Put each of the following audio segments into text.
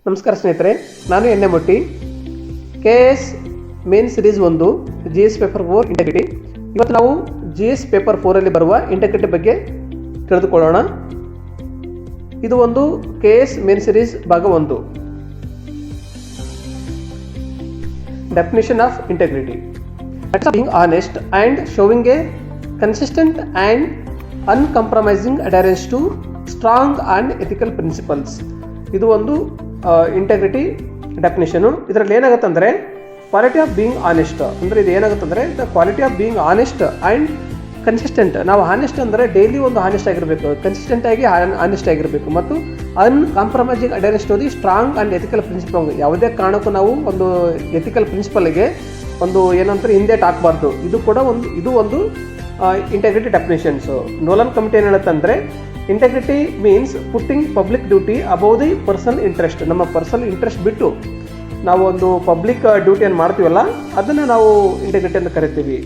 ನಮಸ್ಕಾರ ಸ್ನೇಹಿತರೆ, ನಾನು N A Motti. K S main series 1 G S paper 4 integrity. ಇವತ್ತು ನಾವು ಜಿ ಎಸ್ ಪೇಪರ್ 4 ಬರುವ ಇಂಟೆಗ್ರಿಟಿ ಬಗ್ಗೆ ತಿಳಿದುಕೊಳ್ಳೋಣ. ಇದು ಒಂದು ಕೆ ಎಸ್ ಮೇನ್ ಸಿರೀಸ್ ಭಾಗ 1. Definition of integrity: being honest and showing a consistent and uncompromising adherence to strong and ethical principles. ಇದು ಒಂದು ಇಂಟೆಗ್ರಿಟಿ ಡೆಫಿನಿಷನು. ಇದರಲ್ಲಿ ಏನಾಗುತ್ತೆ ಅಂದರೆ ಕ್ವಾಲಿಟಿ ಆಫ್ ಬೀಯಿಂಗ್ ಆನೆಸ್ಟ್ ಅಂದರೆ ಇದು ಏನಾಗುತ್ತೆ ಅಂದರೆ the quality of being honest and consistent. ನಾವು ಆನೆಸ್ಟ್ ಅಂದರೆ ಡೈಲಿ ಒಂದು ಆನೆಸ್ಟ್ ಆಗಿರಬೇಕು, ಕನ್ಸಿಸ್ಟೆಂಟ್ ಆಗಿ ಆನೆಸ್ಟ್ ಆಗಿರಬೇಕು, ಮತ್ತು uncompromising adherence to the strong and ethical principle. ಯಾವುದೇ ಕಾರಣಕ್ಕೂ ನಾವು ಒಂದು ಎಥಿಕಲ್ ಪ್ರಿನ್ಸಿಪಲ್ಗೆ ಒಂದು ಏನಂತಾರೆ ಹಿಂದೆ ಹಾಕಬಾರ್ದು. ಇದು ಒಂದು ಇಂಟೆಗ್ರಿಟಿ ಡೆಫಿನೇಷನ್ಸು. ನೋಲನ್ ಕಮಿಟಿ ಏನು ಹೇಳುತ್ತೆ ಅಂದರೆ integrity means putting public duty above the personal interest. ನಮ್ಮ ಪರ್ಸನಲ್ ಇಂಟ್ರೆಸ್ಟ್ ಬಿಟ್ಟು ನಾವು ಒಂದು ಪಬ್ಲಿಕ್ ಡ್ಯೂಟಿಯನ್ನು ಮಾಡ್ತೀವಲ್ಲ, ಅದನ್ನು ನಾವು ಇಂಟೆಗ್ರಿಟಿ ಅಂತ ಕರಿತೀವಿ.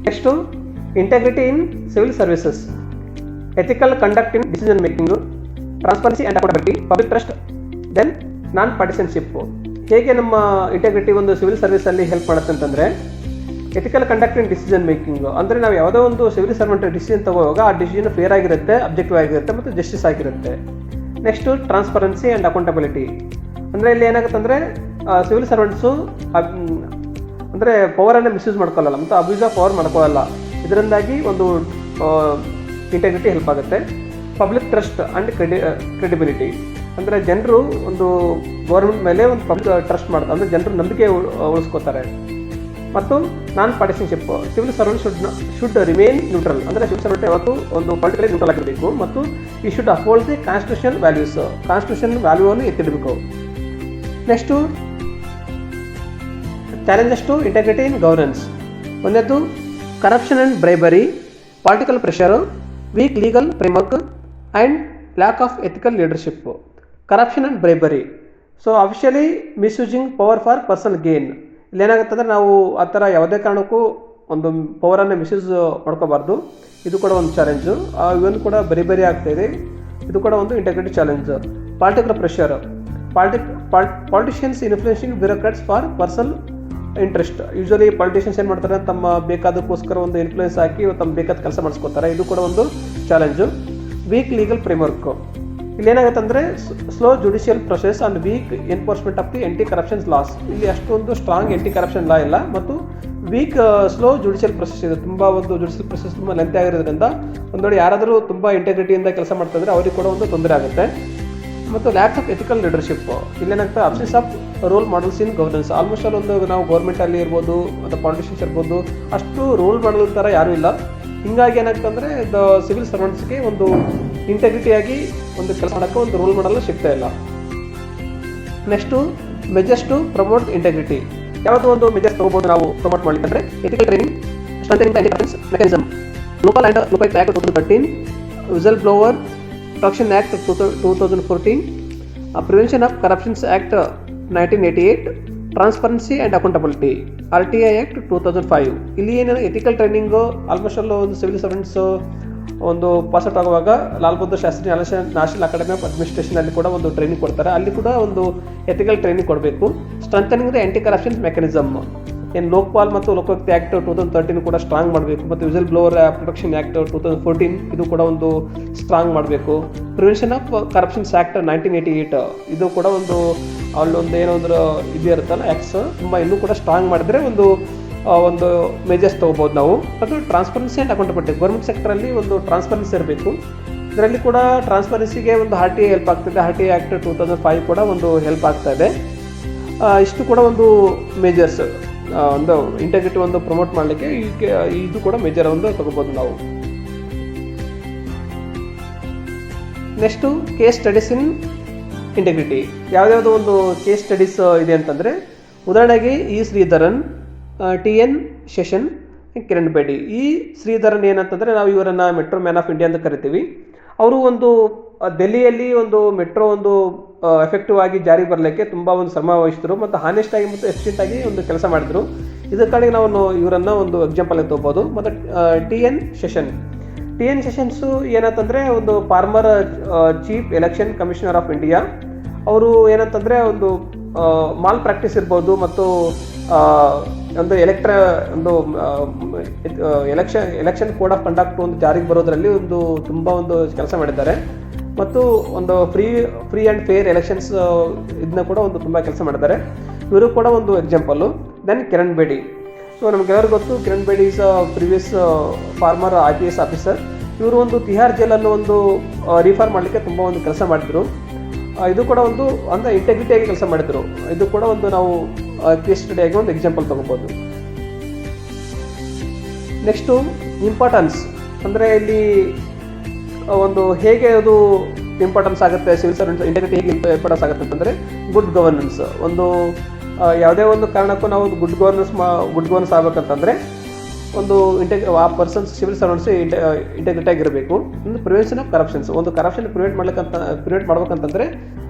Next integrity in civil services, ethical conduct in decision making, transparency and accountability, public trust, then non partisanship. ಹೇಗೆ ನಮ್ಮ ಇಂಟೆಗ್ರಿಟಿ ಒಂದು ಸಿವಿಲ್ ಸರ್ವಿಸಲ್ಲಿ ಹೆಲ್ಪ್ ಮಾಡುತ್ತೆ ಅಂತಂದರೆ ethical conduct in decision making ಅಂದರೆ ನಾವು ಯಾವುದೋ ಒಂದು ಸಿವಿಲ್ ಸರ್ವೆಂಟ್ ಡಿಸಿಷನ್ ತಗೋವಾಗ ಆ ಡಿಸಿಷನ್ ಫೇರ್ ಆಗಿರುತ್ತೆ, ಅಬ್ಜೆಕ್ಟಿವ್ ಆಗಿರುತ್ತೆ ಮತ್ತು ಜಸ್ಟಿಸ್ ಆಗಿರುತ್ತೆ. ನೆಕ್ಸ್ಟು ಟ್ರಾನ್ಸ್ಪರೆನ್ಸಿ ಆ್ಯಂಡ್ ಅಕೌಂಟಬಿಲಿಟಿ ಅಂದರೆ ಇಲ್ಲಿ ಏನಾಗುತ್ತೆ ಅಂದರೆ ಸಿವಿಲ್ ಸರ್ವೆಂಟ್ಸು ಅಂದರೆ ಪವರನ್ನು ಮಿಸ್ಯೂಸ್ ಮಾಡ್ಕೊಳ್ಳಲ್ಲ ಮತ್ತು ಅಬ್ಯೂಸ್ ಆಫ್ ಪವರ್ ಮಾಡ್ಕೊಳ್ಳಲ್ಲ. ಇದರಿಂದಾಗಿ ಒಂದು ಇಂಟೆಗ್ರಿಟಿ ಹೆಲ್ಪ್ ಆಗುತ್ತೆ. ಪಬ್ಲಿಕ್ ಟ್ರಸ್ಟ್ ಆ್ಯಂಡ್ ಕ್ರೆಡಿಬಿಲಿಟಿ ಅಂದರೆ ಜನರು ಒಂದು ಗೌರ್ಮೆಂಟ್ ಮೇಲೆ ಒಂದು ಪಬ್ಲಿಕ್ ಟ್ರಸ್ಟ್ ಮಾಡ್ತಾರೆ, ಅಂದರೆ ಜನರು ನಂಬಿಕೆ ಉಳಿಸ್ಕೋತಾರೆ. ಮತ್ತು non partisanship, civil servant should remain neutral ಅಂದರೆ ಸಿವಿಲ್ ಸರ್ವೆಂಟ್ ಯಾವತ್ತು ಒಂದು ಪರ್ಟಿಕ್ಯುಲರ್ ನ್ಯೂಟ್ರಲ್ ಆಗಿರಬೇಕು ಮತ್ತು ಈ should uphold the constitution values, constitution ವ್ಯಾಲ್ಯೂವನ್ನು ಎತ್ತಿಡಬೇಕು. Next challenges to integrity in governance. ಒಂದನೇದು corruption and bribery, political pressure, weak legal framework and lack of ethical leadership. Corruption and bribery, so officially misusing power for personal gain. ಇಲ್ಲೇನಾಗುತ್ತೆ ಅಂದರೆ ನಾವು ಆ ಥರ ಯಾವುದೇ ಕಾರಣಕ್ಕೂ ಒಂದು ಪವರನ್ನು ಮಿಸ್ಯೂಸ್ ಮಾಡ್ಕೋಬಾರ್ದು. ಇದು ಕೂಡ ಒಂದು ಚಾಲೆಂಜು. ಇವನು ಕೂಡ ಬರಿ ಆಗ್ತಾಯಿದೆ. ಇದು ಕೂಡ ಒಂದು integrity challenge. Political pressure, politicians influencing bureaucrats for personal interest. Usually politicians ಏನು ಮಾಡ್ತಾರೆ, ತಮ್ಮ ಬೇಕಾದಕ್ಕೋಸ್ಕರ ಒಂದು ಇನ್ಫ್ಲೂಯೆನ್ಸ್ ಹಾಕಿ ತಮ್ಮ ಬೇಕಾದ ಕೆಲಸ ಮಾಡಿಸ್ಕೋತಾರೆ. ಇದು ಕೂಡ ಒಂದು ಚಾಲೆಂಜು. ವೀಕ್ ಲೀಗಲ್ ಫ್ರೇಮ್ವರ್ಕ್, ಇಲ್ಲೇನಾಗುತ್ತೆ ಅಂದರೆ slow judicial process and weak enforcement of the anti corruptions laws. ಇಲ್ಲಿ ಅಷ್ಟೊಂದು ಸ್ಟ್ರಾಂಗ್ ಆಂಟಿ ಕರಪ್ಷನ್ ಲಾ ಇಲ್ಲ ಮತ್ತು ವೀಕ್ ಸ್ಲೋ ಜುಡಿಷಿಯಲ್ ಪ್ರೊಸೆಸ್ ಇದೆ. ತುಂಬ ಒಂದು ಜುಡಿಷಿಯಲ್ ಪ್ರೊಸೆಸ್ ತುಂಬ ಲೆಂತ್ ಆಗಿರೋದ್ರಿಂದ ಒಂದು ವೇಳೆ ಯಾರಾದರೂ ತುಂಬ ಇಂಟೆಗ್ರಿಟಿಯಿಂದ ಕೆಲಸ ಮಾಡ್ತಾಯಿದ್ರೆ ಅವ್ರಿಗೆ ಕೂಡ ಒಂದು ತೊಂದರೆ ಆಗುತ್ತೆ. ಮತ್ತು ಲ್ಯಾಕ್ ಆಫ್ ಎಥಿಕಲ್ ಲೀಡರ್ಶಿಪ್, ಇಲ್ಲೇನಾಗ್ತದೆ absence of role models in governance. Almost ಅಲ್ಲಿ ಒಂದು ನಾವು ಗೌರ್ಮೆಂಟಲ್ಲಿ ಇರ್ಬೋದು ಅಥವಾ ಪಾಲಿಟಿಷಿಯನ್ಸ್ ಇರ್ಬೋದು, ಅಷ್ಟು ರೋಲ್ ಮಾಡಲ್ ಥರ ಯಾರೂ ಇಲ್ಲ. ಹೀಗಾಗಿ ಏನಾಗ್ತದೆ ಅಂದರೆ ಸಿವಿಲ್ ಸರ್ವೆಂಟ್ಸ್ಗೆ ಒಂದು ಇಂಟೆಗ್ರಿಟಿಯಾಗಿ ಒಂದು ಕೆಲಸ ಮಾಡೋಕ್ಕೆ ಒಂದು ರೋಲ್ ಮಾಡಲು ಸಿಗ್ತಾ ಇಲ್ಲ. Next measures to promote integrity. ಯಾವುದೋ ಒಂದು ಮೆಜರ್ಸ್ ತೊಗೋಬೋದು ನಾವು ಪ್ರಮೋಟ್ ಮಾಡಲಿಕ್ಕೆ ಅಂದರೆ ethical training, strengthening the anti corruption mechanism, Lokpal and Lokayukta act 2013, whistle blower protection act 2014, prevention of corruptions act 1988, transparency and accountability RTI act 2005. ಇಲ್ಲಿ ಏನೇನು ಎಥಿಕಲ್ ಟ್ರೈನಿಂಗು ಆಲ್ಮೋಸ್ಟ್ ಅಲ್ಲೂ ಒಂದು ಸಿವಿಲ್ ಸರ್ವೆಂಟ್ಸು ಒಂದು ಪಾಸ್ಔಟ್ ಆಗುವಾಗ Lal Bahadur Shastri National Academy of ಅಡ್ಮಿನಿಸ್ಟ್ರೇಷನಲ್ಲಿ ಕೂಡ ಒಂದು training ಕೊಡ್ತಾರೆ. ಅಲ್ಲಿ ಕೂಡ ಒಂದು ಎಥಿಕಲ್ ಟ್ರೈನಿಂಗ್ ಕೊಡಬೇಕು. Strengthening the anti corruption mechanism, ಏನು ಲೋಕಪಾಲ್ ಮತ್ತು ಲೋಕಾಯುಕ್ತ ಆ್ಯಕ್ಟ್ 2013 ಕೂಡ ಸ್ಟ್ರಾಂಗ್ ಮಾಡಬೇಕು. ಮತ್ತು ವಿಸಲ್ ಬ್ಲೋವರ್ ಪ್ರೊಟೆಕ್ಷನ್ ಆ್ಯಕ್ಟ್ 2014 ಇದು ಕೂಡ ಒಂದು ಸ್ಟ್ರಾಂಗ್ ಮಾಡಬೇಕು. ಪ್ರಿವೆನ್ಷನ್ ಆಫ್ ಕರಪ್ಷನ್ಸ್ ಆ್ಯಕ್ಟ್ 1988 ಇದು ಕೂಡ ಒಂದು ಅಲ್ಲೊಂದು ಏನಾದರೂ ಇದು ಇರುತ್ತಲ್ಲ ಆ್ಯಕ್ಟ್ಸ್ ತುಂಬ ಇನ್ನೂ ಕೂಡ ಸ್ಟ್ರಾಂಗ್ ಮಾಡಿದ್ರೆ ಒಂದು ಮೇಜರ್ಸ್ ತೊಗೋಬೋದು ನಾವು. ಮತ್ತು ಟ್ರಾನ್ಸ್ಪರೆನ್ಸಿ ಆ್ಯಂಡ್ ಅಕೌಂಟಬಿಲಿಟಿ, ಗೌರ್ಮೆಂಟ್ ಸೆಕ್ಟರಲ್ಲಿ ಒಂದು ಟ್ರಾನ್ಸ್ಪರೆನ್ಸಿ ಇರಬೇಕು. ಇದರಲ್ಲಿ ಕೂಡ ಟ್ರಾನ್ಸ್ಪರೆನ್ಸಿಗೆ ಒಂದು RTI ಹೆಲ್ಪ್ ಆಗ್ತದೆ. RTI ಆ್ಯಕ್ಟ್ 2005 ಕೂಡ ಒಂದು ಹೆಲ್ಪ್ ಆಗ್ತಾ ಇದೆ. ಇಷ್ಟು ಕೂಡ ಒಂದು ಮೇಜರ್ಸ್ ಒಂದು ಇಂಟೆಗ್ರಿಟಿ ಒಂದು ಪ್ರಮೋಟ್ ಮಾಡಲಿಕ್ಕೆ ಇದು ಕೂಡ ಮೇಜರ್ ಒಂದು ತಗೋಬೋದು ನಾವು. Next case studies in integrity. ಯಾವುದ್ಯಾವುದೋ ಒಂದು ಕೇಸ್ ಸ್ಟಡೀಸ್ ಇದೆ ಅಂತಂದರೆ, ಉದಾಹರಣೆಗೆ ಈ ಶ್ರೀಧರನ್, TN ಶೇಷನ್, ಕಿರಣ್ ಬೇಡಿ. ಈ ಶ್ರೀಧರನ್ ಏನಂತಂದರೆ ನಾವು ಇವರನ್ನು ಮೆಟ್ರೋ ಮ್ಯಾನ್ ಆಫ್ ಇಂಡಿಯಾ ಅಂತ ಕರಿತೀವಿ. ಅವರು ಒಂದು ದೆಹಲಿಯಲ್ಲಿ ಒಂದು ಮೆಟ್ರೋ ಒಂದು ಎಫೆಕ್ಟಿವ್ ಆಗಿ ಜಾರಿ ಬರಲಿಕ್ಕೆ ತುಂಬ ಒಂದು ಶ್ರಮ ವಹಿಸಿದ್ರು ಮತ್ತು ಹಾನೆಸ್ಟಾಗಿ ಮತ್ತು ಎಫಿಷಿಯೆಂಟಾಗಿ ಒಂದು ಕೆಲಸ ಮಾಡಿದರು. ಇದಕ್ಕಾಗಿ ನಾವು ಇವರನ್ನು ಒಂದು ಎಕ್ಸಾಂಪಲ್ ತೊಗೋಬೋದು. ಮತ್ತು TN ಸೆಷನ್ಸು ಏನಂತಂದರೆ ಒಂದು former chief election commissioner of India. ಅವರು ಏನಂತಂದರೆ ಒಂದು ಮಾಲ್ ಪ್ರಾಕ್ಟೀಸ್ ಇರ್ಬೋದು ಮತ್ತು ಒಂದು ಎಲೆಕ್ಷನ್ ಕೋಡ್ ಆಫ್ ಕಂಡಕ್ಟ್ ಒಂದು ಜಾರಿಗೆ ಬರೋದರಲ್ಲಿ ತುಂಬ ಕೆಲಸ ಮಾಡಿದ್ದಾರೆ. ಮತ್ತು ಒಂದು ಫ್ರೀ ಆ್ಯಂಡ್ ಫೇರ್ ಎಲೆಕ್ಷನ್ಸ್ ಇದನ್ನ ಕೂಡ ತುಂಬ ಕೆಲಸ ಮಾಡಿದ್ದಾರೆ. ಇವರು ಕೂಡ ಒಂದು example. Then Kiran Bedi. So ನಮಗೆಲ್ಲರಿಗೂ ಗೊತ್ತು, Kiran Bedi is previous former IPS officer. ಇವರು ಒಂದು ತಿಹಾರ್ ಜೈಲನ್ನು ರಿಫಾರ್ಮ್ ಮಾಡಲಿಕ್ಕೆ ತುಂಬ ಕೆಲಸ ಮಾಡಿದರು. ಇದು ಕೂಡ ಅಂದರೆ ಇಂಟೆಗ್ರಿಟಿಯಾಗಿ ಕೆಲಸ ಮಾಡಿದರು. ಇದು ಕೂಡ ನಾವು ಕೇಸ್ ಸ್ಟಡಿಯಾಗಿ ಒಂದು ಎಕ್ಸಾಂಪಲ್ ತೊಗೋಬೋದು. ನೆಕ್ಸ್ಟು ಇಂಪಾರ್ಟೆನ್ಸ್, ಅಂದರೆ ಇಲ್ಲಿ ಹೇಗೆ ಅದು ಇಂಪಾರ್ಟೆನ್ಸ್ ಆಗುತ್ತೆ, ಸಿವಿಲ್ ಸರ್ವೆಂಟ್ಸ್ ಇಂಟೆಗ್ರಿಟಿ ಹೇಗೆ ಇಂಪಾರ್ಟೆನ್ಸ್ ಆಗುತ್ತೆ ಅಂತಂದರೆ ಗುಡ್ ಗವರ್ನೆನ್ಸ್. ಯಾವುದೇ ಒಂದು ಕಾರಣಕ್ಕೂ ನಾವು ಗುಡ್ ಗವರ್ನೆನ್ಸ್ ಆಗಬೇಕಂತಂದರೆ ಆ ಪರ್ಸನ್ಸ್ ಸಿವಿಲ್ ಸರ್ವೆಂಟ್ಸ್ ಇಂಟೆಗ್ರಿಟಿ ಆಗಿರಬೇಕು. Prevention of corruptions, corruption prevent ಮಾಡ್ಬೇಕಂತಂದರೆ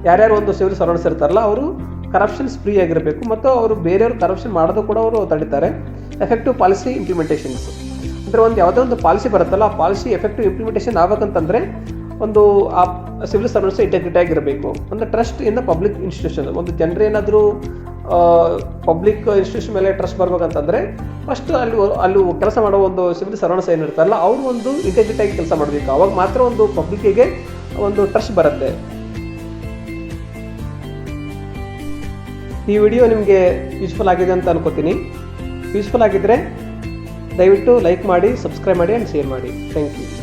ಯಾರ್ಯಾರು ಸಿವಿಲ್ ಸರ್ವೆಂಟ್ಸ್ ಇರ್ತಾರಲ್ಲ ಅವರು ಕರಪ್ಷನ್ಸ್ ಫ್ರೀ ಆಗಿರಬೇಕು ಮತ್ತು ಅವರು ಬೇರೆಯವರು ಕರಪ್ಷನ್ ಮಾಡೋದು ಕೂಡ ಅವರು ತಡೀತಾರೆ. ಎಫೆಕ್ಟಿವ್ ಪಾಲಿಸಿ ಇಂಪ್ಲಿಮೆಂಟೇಷನ್ಸ್, ಅಂದರೆ ಯಾವುದೇ ಒಂದು ಪಾಲಿಸಿ ಬರುತ್ತಲ್ಲ, ಆ ಪಾಲಿಸಿ ಎಫೆಕ್ಟಿವ್ ಇಂಪ್ಲಿಮೆಂಟೇಷನ್ ಆಗಬೇಕಂತಂದರೆ ಆ ಸಿವಿಲ್ ಸರ್ವೆಂಟ್ಸ್ ಇಂಟೆಗ್ರಿಟಿ ಆಗಿರಬೇಕು. Trust in the public institution, ಜನರೇನಾದರೂ ಪಬ್ಲಿಕ್ ಇನ್ಸ್ಟಿಟ್ಯೂಷನ್ ಮೇಲೆ ಟ್ರಸ್ಟ್ ಬರ್ಬೇಕಂತಂದರೆ ಫಸ್ಟ್ ಅಲ್ಲಿ ಕೆಲಸ ಮಾಡೋ ಸಿವಿಲ್ ಸರ್ವೆಂಟ್ಸ್ ಏನಿರ್ತಾರಲ್ಲ ಅವರು ಇಂಟೆಗ್ರಿಟಿಯಾಗಿ ಕೆಲಸ ಮಾಡಬೇಕು. ಅವಾಗ ಮಾತ್ರ ಪಬ್ಲಿಕ್ಕಿಗೆ ಟ್ರಸ್ಟ್ ಬರುತ್ತೆ. ಈ ವಿಡಿಯೋ ನಿಮಗೆ ಯೂಸ್ಫುಲ್ ಆಗಿದೆ ಅಂತ ಅನ್ಕೋತೀನಿ. ಯೂಸ್ಫುಲ್ ಆಗಿದ್ದರೆ ದಯವಿಟ್ಟು ಲೈಕ್ ಮಾಡಿ, ಸಬ್ಸ್ಕ್ರೈಬ್ ಮಾಡಿ ಆ್ಯಂಡ್ ಶೇರ್ ಮಾಡಿ. Thank you.